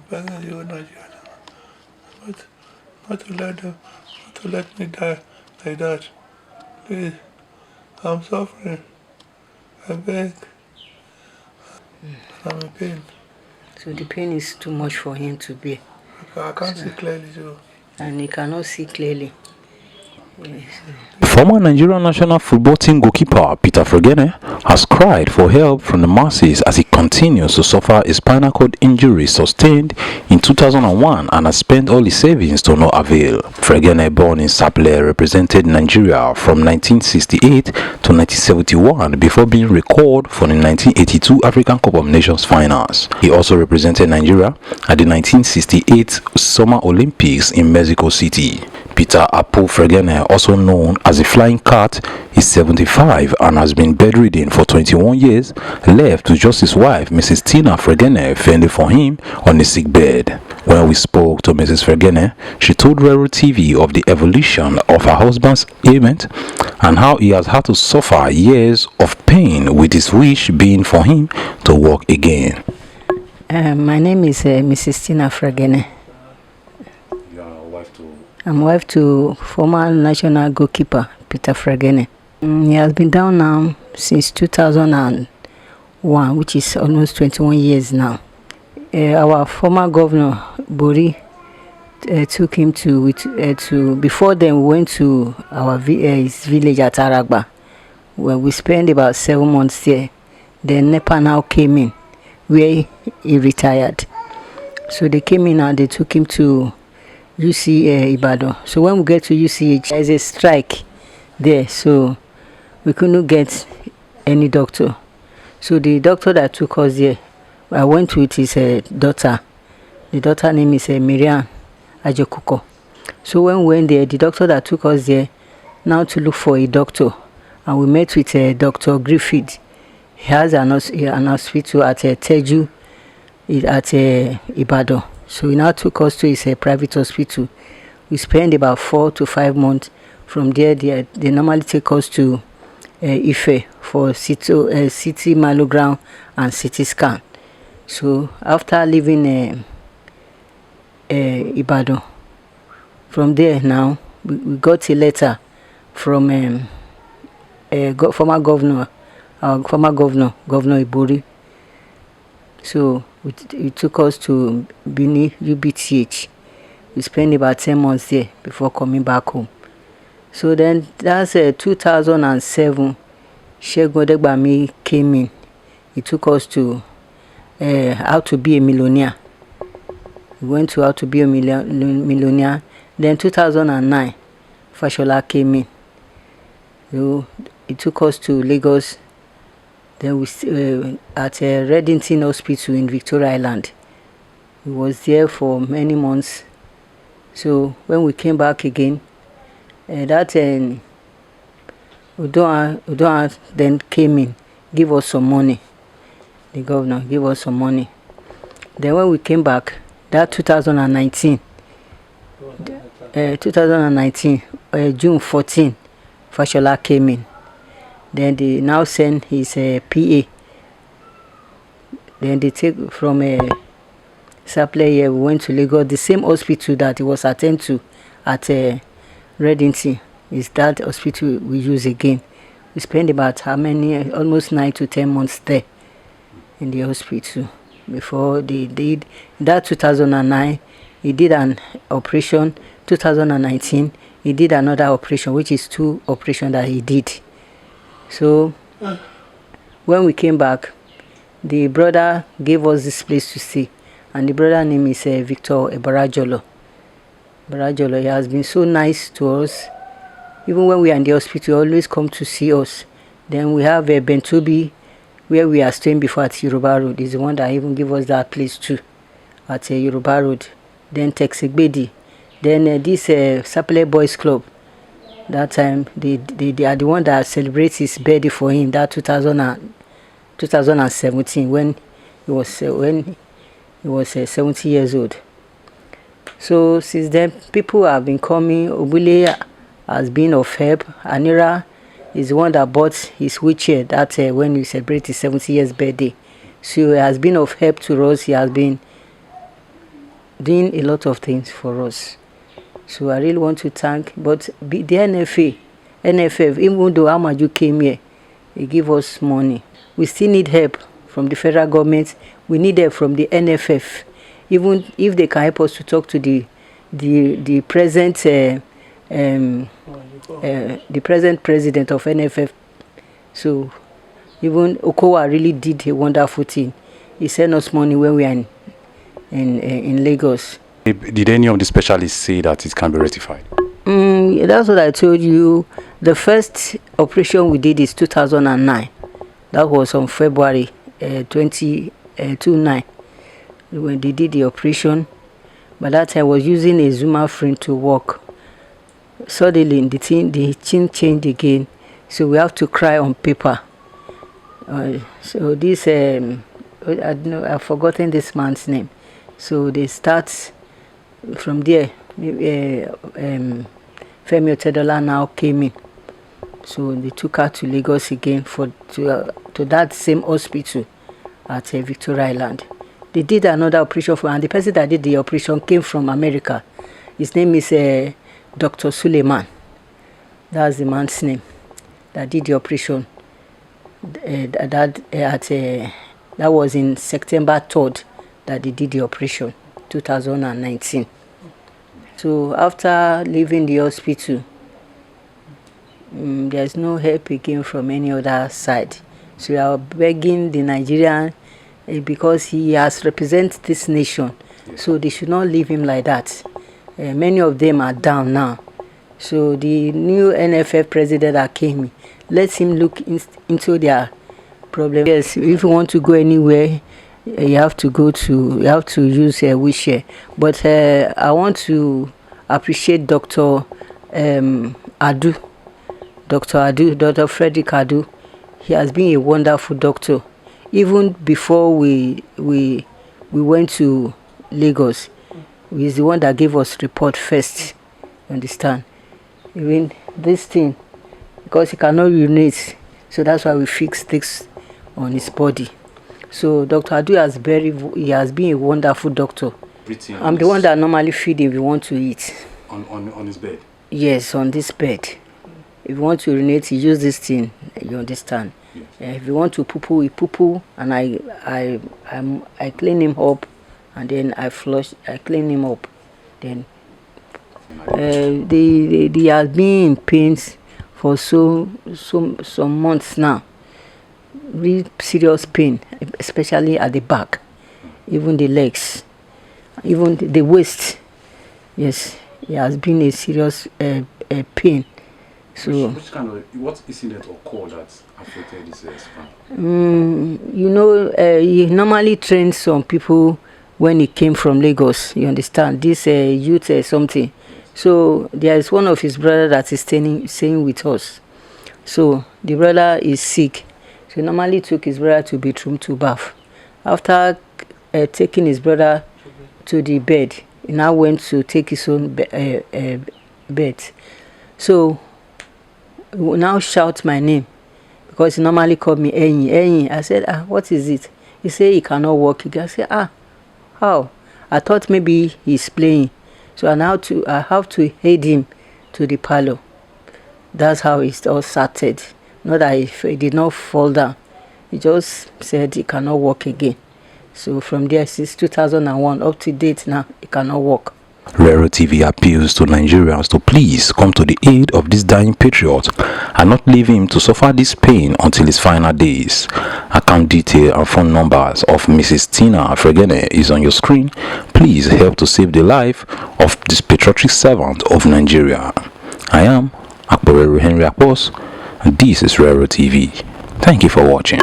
begging you, Nigeria, not, not to let them, not to let me die like that. Please, I'm suffering. I beg. I'm in pain. So the pain is too much for him to bear. I can't see clearly, too. And he cannot see clearly. Former Nigerian national football team goalkeeper Peter Fregene has cried for help from the masses as he continues to suffer a spinal cord injury sustained in 2001 and has spent all his savings to no avail. Fregene, born in Sapele, represented Nigeria from 1968 to 1971 before being recalled for the 1982 African Cup of Nations finals. He also represented Nigeria at the 1968 Summer Olympics in Mexico City. Peter Apo Fregene, also known as the Flying Cat, is 75 and has been bedridden for 21 years, left to just his wife, Mrs. Tina Fregene, fending for him on his sick bed. When we spoke to Mrs. Fregene, she told Rero TV of the evolution of her husband's ailment and how he has had to suffer years of pain, with his wish being for him to walk again. My name is Mrs. Tina Fregene. I'm wife to former national goalkeeper Peter Fregene. He has been down now since 2001, which is almost 21 years now. Our former governor Bori took him to before then we went to our his village at Aragba, where we spent about 7 months there. Then NEPA now came in, where he retired. So they came in and they took him to UC Ibadan. So when we get to UCH, there's a strike there, so we couldn't get any doctor. So the doctor that took us there, I went with his daughter. The daughter name is Miriam Ajokuko. So when we went there, the doctor that took us there now to look for a doctor, and we met with Dr. Griffith. He has an hospital at Teju at Ibadan. So he now took us to his private hospital. We spent about 4 to 5 months. From there, they normally take us to Ife for CT mammogram and CT scan. So after leaving Ibadan, from there now, we got a letter from former governor, Governor Ibori. So it took us to Bini UBTH. We spent about 10 months there before coming back home. So then that's 2007. Segun Odegbami came in. He took us to How to Be a Millionaire. We went to How to Be a Millionaire. Then 2009, Fashola came in. So he took us to Lagos. Then we at Reddington Hospital in Victoria Island. We was there for many months. So when we came back again, Udoa then came in, give us some money. The governor gave us some money. Then when we came back, that 2019, June 14, Fashola came in. Then they now send his PA. Then they take from Sapele here. We went to Lagos, the same hospital that he was attended to at Reddington. Is that hospital we use again. We spent about how many? Almost 9 to 10 months there in the hospital before they did that. 2009, he did an operation. 2019, he did another operation, which is 2 operations that he did. So when we came back, the brother gave us this place to stay, and the brother name is Victor Barajolo. Barajolo, he has been so nice to us. Even when we are in the hospital, he always come to see us. Then we have Bentobi, where we are staying before at Yoruba Road. He's the one that even gave us that place too, at Yoruba Road. Then Texigbedi. Then this Sapele Boys Club. That time they are the one that celebrates his birthday for him. That 2017 when he was 70 years old. So since then, people have been coming. Obule has been of help. Anira is the one that bought his wheelchair that when we celebrate his 70 years birthday. So he has been of help to us. He has been doing a lot of things for us. So I really want to thank, but the NFF, even though Amaju came here, he give us money. We still need help from the federal government. We need help from the NFF. Even if they can help us to talk to the present the present president of NFF. So even Okowa really did a wonderful thing. He sent us money when we are in Lagos. Did any of the specialists say that it can be rectified? That's what I told you. The first operation we did is 2009. That was on February 29 when they did the operation. But that time I was using a Zuma frame to work. Suddenly the thing changed again. So we have to cry on paper. So this I've forgotten this man's name. So they start from there. Femi Otedola now came in. So they took her to Lagos again to that same hospital at Victoria Island. They did another operation for, and the person that did the operation came from America. His name is Dr. Suleiman. That's the man's name that did the operation. That was in September 3rd that they did the operation, 2019. So after leaving the hospital, there's no help again from any other side. So we are begging the Nigerian, because he has represented this nation, so they should not leave him like that. Many of them are down now. So the new NFF president that came in, let him look into their problem. Yes, if you want to go anywhere, you have to use a wheelchair. But I want to appreciate Dr. Adu, Dr. Frederick Adu. He has been a wonderful doctor. Even before we went to Lagos, he's the one that gave us report first. You understand? Even this thing, because he cannot urinate, so that's why we fixed this on his body. So Dr. Adu he has been a wonderful doctor. I'm the one that normally feed him if you want to eat. On his bed? Yes, on this bed. If you want to urinate, you use this thing. You understand? Yes. If you want to poo-poo, he poo-poo, and I clean him up, and then I clean him up. Then they have been in pains for some months now. Really serious pain, especially at the back, even the legs, even the waist. Yes, it has been a serious pain. So what incident or call that affected this spine? He normally trains some people when he came from Lagos. You understand? This youth something. So there is one of his brother that is staying with us. So the brother is sick. So he normally took his brother to bedroom to bath. After taking his brother to the bed, he now went to take his own bed. So he will now shout my name, because he normally called me Enyi. I said, what is it? He said he cannot walk again. I said, how? I thought maybe he's playing. So I have to aid him to the parlor. That's how it all started. Not that he did not fall down. He just said he cannot walk again. So from there, since 2001 up to date now, he cannot walk. Rero TV appeals to Nigerians to please come to the aid of this dying patriot and not leave him to suffer this pain until his final days. Account detail and phone numbers of Mrs. Tina Fregene is on your screen. Please help to save the life of this patriotic servant of Nigeria. I am Akboreru Henry Akpos, and this is Rero TV. Thank you for watching.